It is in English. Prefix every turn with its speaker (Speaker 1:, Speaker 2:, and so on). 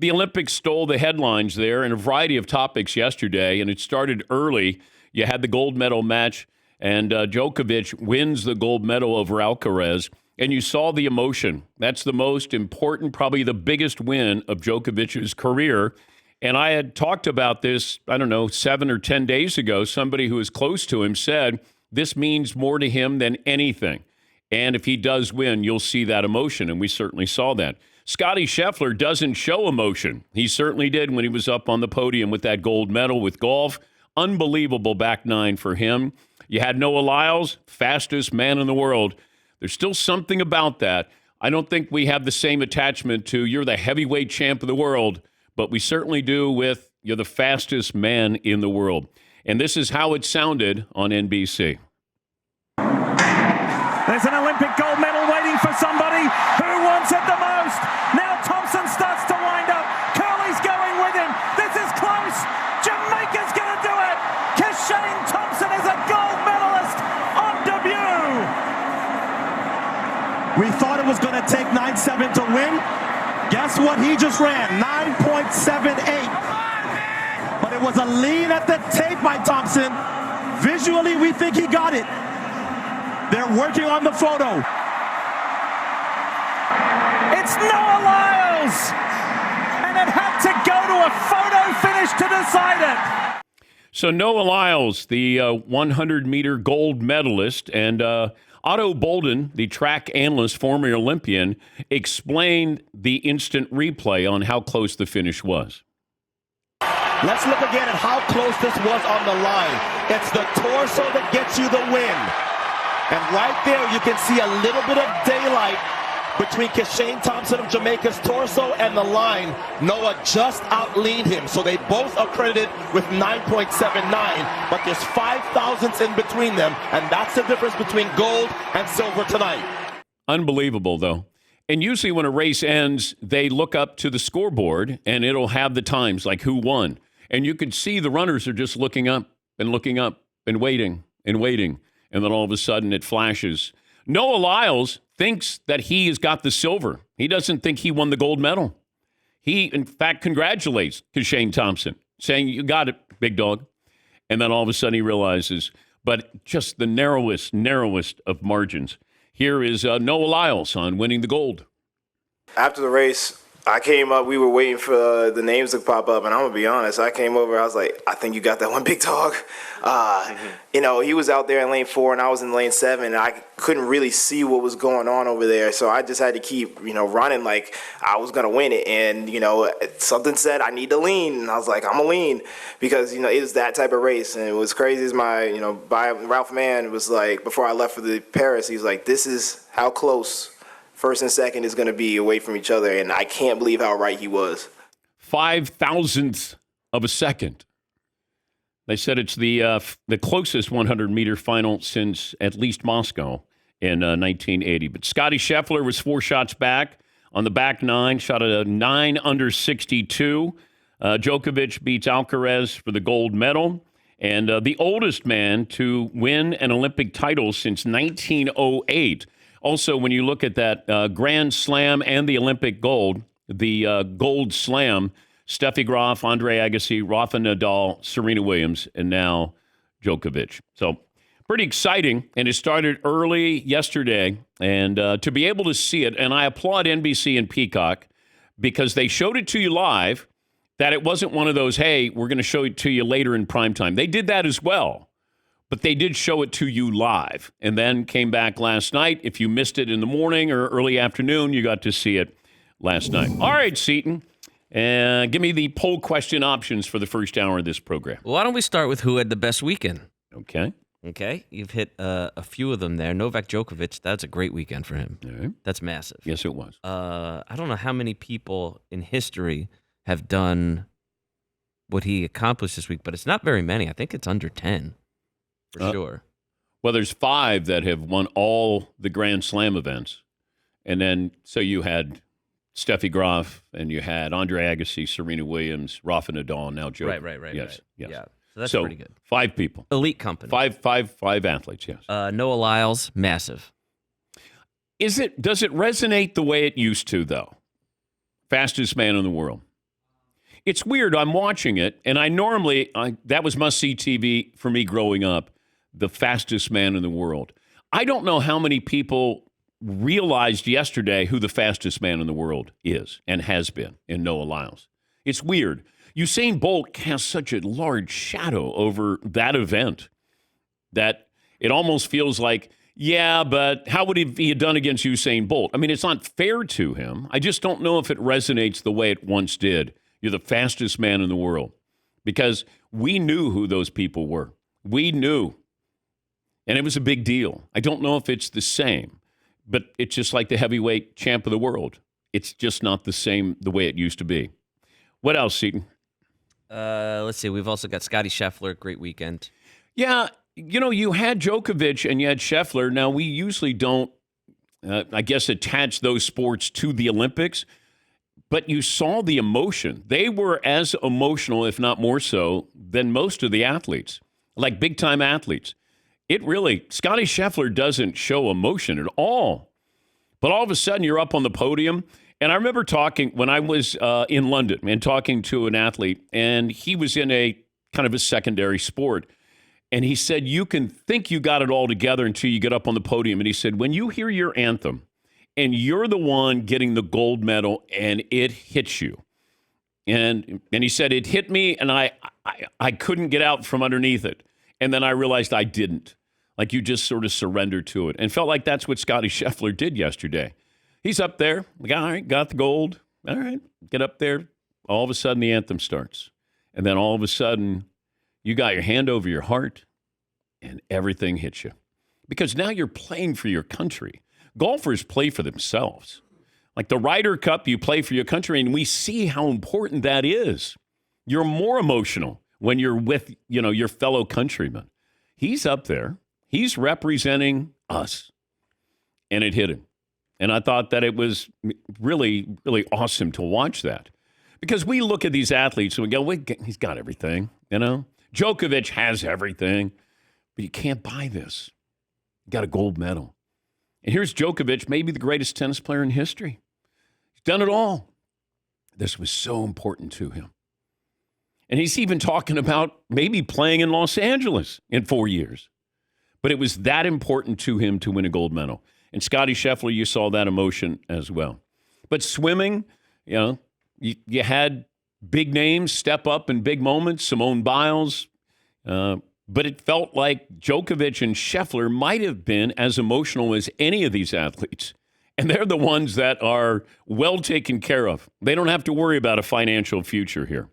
Speaker 1: The Olympics stole the headlines there in a variety of topics yesterday, and it started early. You had the gold medal match, and Djokovic wins the gold medal over Alcaraz, and you saw the emotion. That's the most important, probably the biggest win of Djokovic's career. And I had talked about this, 7 or 10 days ago. Somebody who is close to him said this means more to him than anything. And if he does win, you'll see that emotion, and we certainly saw that. Scottie Scheffler doesn't show emotion. He certainly did when he was up on the podium with that gold medal with golf. Unbelievable back nine for him. You had Noah Lyles, fastest man in the world. There's still something about that. I don't think we have the same attachment to you're the heavyweight champ of the world, but we certainly do with you're the fastest man in the world. And this is how it sounded on NBC.
Speaker 2: There's an Olympic gold medal waiting for somebody who wants it the most. Now Thompson starts to wind up. Curley's going with him. This is close. Jamaica's going to do it. Shane Thompson is a gold medalist on debut.
Speaker 3: We thought it was going to take 9.7 to win. Guess what he just ran? 9.78. But it was a lean at the tape by Thompson. Visually, we think he got it. They're working on the photo.
Speaker 2: It's Noah Lyles. And it had to go to a photo finish to decide it.
Speaker 1: So Noah Lyles, the 100-meter gold medalist, and Otto Bolden, the track analyst, former Olympian, explained the instant replay on how close the finish was.
Speaker 3: Let's look again at how close this was on the line. It's the torso that gets you the win. And right there, you can see a little bit of daylight between Shane Thompson of Jamaica's torso and the line. Noah just outleaned him, so they both are credited with 9.79, but there's 5 thousandths in between them, and that's the difference between gold and silver tonight.
Speaker 1: Unbelievable, though. And usually when a race ends, they look up to the scoreboard, and it'll have the times, like who won. And you can see the runners are just looking up and waiting and waiting, and then all of a sudden it flashes. Noah Lyles thinks that he has got the silver. He doesn't think he won the gold medal. He, in fact, congratulates Shane Thompson, saying, you got it, big dog. And then all of a sudden he realizes, but just the narrowest of margins. Here is Noah Lyles on winning the gold.
Speaker 4: After the race, I came up, we were waiting for the names to pop up, and I'm going to be honest, I came over, I was like, I think you got that one, big dog. He was out there in lane 4, and I was in lane 7, and I couldn't really see what was going on over there, so I just had to keep, running like I was going to win it, and, something said I need to lean, and I was like, I'm going to lean, because, it was that type of race, and it was crazy as Ralph Mann was like, before I left for the Paris, he was like, this is how close first and second is going to be away from each other, and I can't believe how right he was.
Speaker 1: 5 thousandths of a second. They said it's the closest 100-meter final since at least Moscow in 1980. But Scottie Scheffler was 4 shots back on the back nine, shot a 9 under 62. Djokovic beats Alcaraz for the gold medal. And the oldest man to win an Olympic title since 1908. Also, when you look at that Grand Slam and the Olympic gold, the Gold Slam, Steffi Graf, Andre Agassi, Rafa Nadal, Serena Williams, and now Djokovic. So pretty exciting, and it started early yesterday. And to be able to see it, and I applaud NBC and Peacock because they showed it to you live, that it wasn't one of those, hey, we're going to show it to you later in primetime. They did that as well. But they did show it to you live and then came back last night. If you missed it in the morning or early afternoon, you got to see it last night. All right, Seton, give me the poll question options for the first hour of this program.
Speaker 5: Why don't we start with who had the best weekend?
Speaker 1: Okay.
Speaker 5: You've hit a few of them there. Novak Djokovic, that's a great weekend for him.
Speaker 1: All right.
Speaker 5: That's massive.
Speaker 1: Yes, it was.
Speaker 5: I don't know how many people in history have done what he accomplished this week, but it's not very many. I think it's under 10. For sure.
Speaker 1: Well, there's 5 that have won all the Grand Slam events. And then, so you had Steffi Graf, and you had Andre Agassi, Serena Williams, Rafa Nadal, and now Djokovic.
Speaker 5: Right.
Speaker 1: Yes.
Speaker 5: Yeah, so that's pretty good.
Speaker 1: 5 people.
Speaker 5: Elite company.
Speaker 1: Five athletes, yes.
Speaker 5: Noah Lyles, massive.
Speaker 1: Does it resonate the way it used to, though? Fastest man in the world. It's weird. I'm watching it, and that was must-see TV for me growing up, the fastest man in the world. I don't know how many people realized yesterday who the fastest man in the world is and has been in Noah Lyles. It's weird. Usain Bolt casts such a large shadow over that event that it almost feels like, yeah, but how would he have done against Usain Bolt? I mean, it's not fair to him. I just don't know if it resonates the way it once did. You're the fastest man in the world. Because we knew who those people were. We knew. And it was a big deal. I don't know if it's the same. But it's just like the heavyweight champ of the world. It's just not the same the way it used to be. What else, Seton?
Speaker 5: Let's see. We've also got Scottie Scheffler. Great weekend.
Speaker 1: Yeah, you had Djokovic and you had Scheffler. Now, we usually don't, attach those sports to the Olympics. But you saw the emotion. They were as emotional, if not more so, than most of the athletes, like big-time athletes. Scottie Scheffler doesn't show emotion at all. But all of a sudden, you're up on the podium. And I remember talking when I was in London and talking to an athlete, and he was in a kind of a secondary sport. And he said, you can think you got it all together until you get up on the podium. And he said, when you hear your anthem and you're the one getting the gold medal and it hits you. And he said, it hit me and I couldn't get out from underneath it. And then I realized I didn't. Like you just sort of surrendered to it and felt like that's what Scottie Scheffler did yesterday. He's up there. Like, all right, got the gold. All right, get up there. All of a sudden the anthem starts. And then all of a sudden you got your hand over your heart and everything hits you. Because now you're playing for your country. Golfers play for themselves. Like the Ryder Cup, you play for your country, and we see how important that is. You're more emotional when you're with, your fellow countrymen. He's up there. He's representing us. And it hit him. And I thought that it was really, really awesome to watch that. Because we look at these athletes and we go, he's got everything, Djokovic has everything. But you can't buy this. You got a gold medal. And here's Djokovic, maybe the greatest tennis player in history. He's done it all. This was so important to him. And he's even talking about maybe playing in Los Angeles in 4 years. But it was that important to him to win a gold medal. And Scottie Scheffler, you saw that emotion as well. But swimming, you had big names step up in big moments, Simone Biles. But it felt like Djokovic and Scheffler might have been as emotional as any of these athletes. And they're the ones that are well taken care of. They don't have to worry about a financial future here.